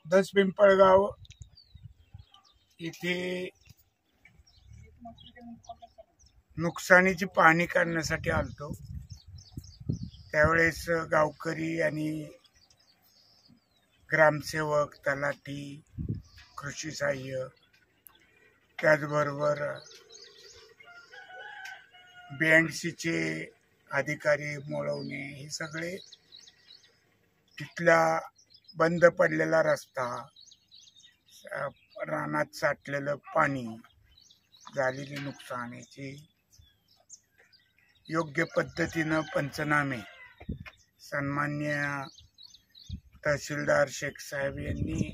दसपिंपळगाव इथे नुकसानीची पाहणी करण्यासाठी आलतो। त्यावेळेस गावकरी आणि ग्रामसेवक, तलाठी, कृषी सहाय्य, त्याचबरोबर BNCचे अधिकारी, मोळवणे, हे सगळे तिथला बंद पडलेला रस्ता, रानात साठलेलं पाणी, झालेली नुकसान याची योग्य पद्धतीनं पंचनामे सन्माननीय तहसीलदार शेख साहेब यांनी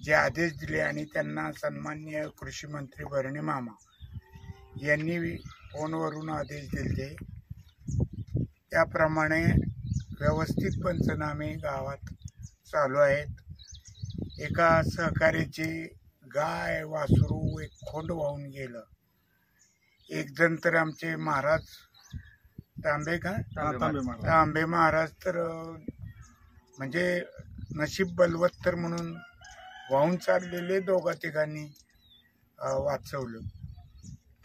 जे आदेश दिले आणि त्यांना सन्माननीय कृषी मंत्री भरणे मामा यांनी फोनवरून आदेश दिले, त्याप्रमाणे व्यवस्थित पंचनामे गावात चालू आहेत। एका सहकार्याची गाय, वासरू, एक खोंड वाहून गेलं। एक जण तर आमचे महाराज तांबे महाराज तर म्हणजे नशीब बलवत्तर म्हणून वाहून चाललेले दोघा तिघांनी वाचवलं।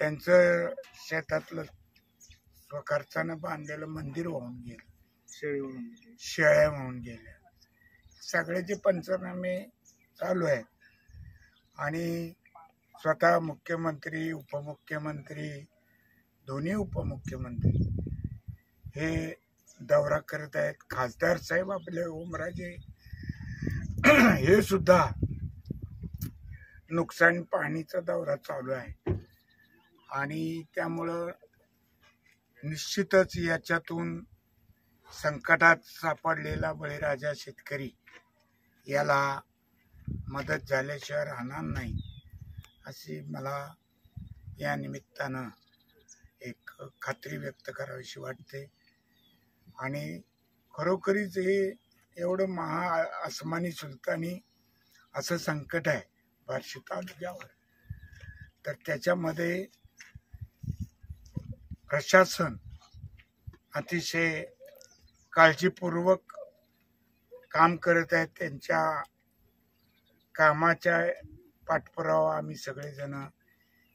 त्यांचं शेतातलं स्वखर्चानं बांधलेलं मंदिर वाहून गेलं, शेळ्या वाहून गेल्या। सगळ्याचे पंचनामे चालू आहेत आणि स्वतः मुख्यमंत्री, उपमुख्यमंत्री, दोन्ही उपमुख्यमंत्री हे दौरा करत आहेत। खासदार साहेब आपले ओमराजे हे सुद्धा नुकसान पाहणीचा दौरा चालू आहे आणि त्यामुळं निश्चितच याच्यातून संकटात सापडलेला बळीराजा शेतकरी याला मदत झाल्याशिवाय राहणार नाही, अशी मला या निमित्तानं एक खात्री व्यक्त करावीशी वाटते। आणि खरोखरीच हे एवढं महा आसमानी सुलतानी असं संकट आहे बार्शी तालुक्यावर, तर त्याच्यामध्ये प्रशासन अतिशय काळजीपूर्वक काम करत आहेत। त्यांच्या कामाच्या पाठपुरावा आम्ही सगळेजण,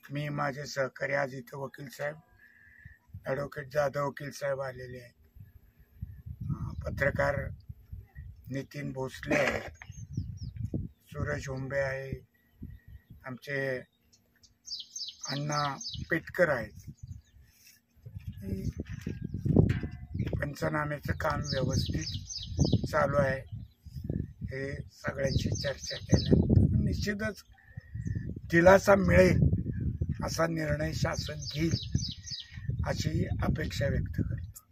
मी, माझे सहकारी, आज इथं वकील साहेब ॲडव्होकेट जाधव वकील साहेब आलेले आहेत, पत्रकार नितीन भोसले आहेत, सूरज हुंबे आहे, आमचे अण्णा पेटकर आहेत। पंचनाम्याचं काम व्यवस्थित चालू आहे। हे सगळ्यांची चर्चा केल्यानंतर निश्चितच दिलासा मिळेल असा निर्णय शासन घेईल अशी अपेक्षा व्यक्त करतो।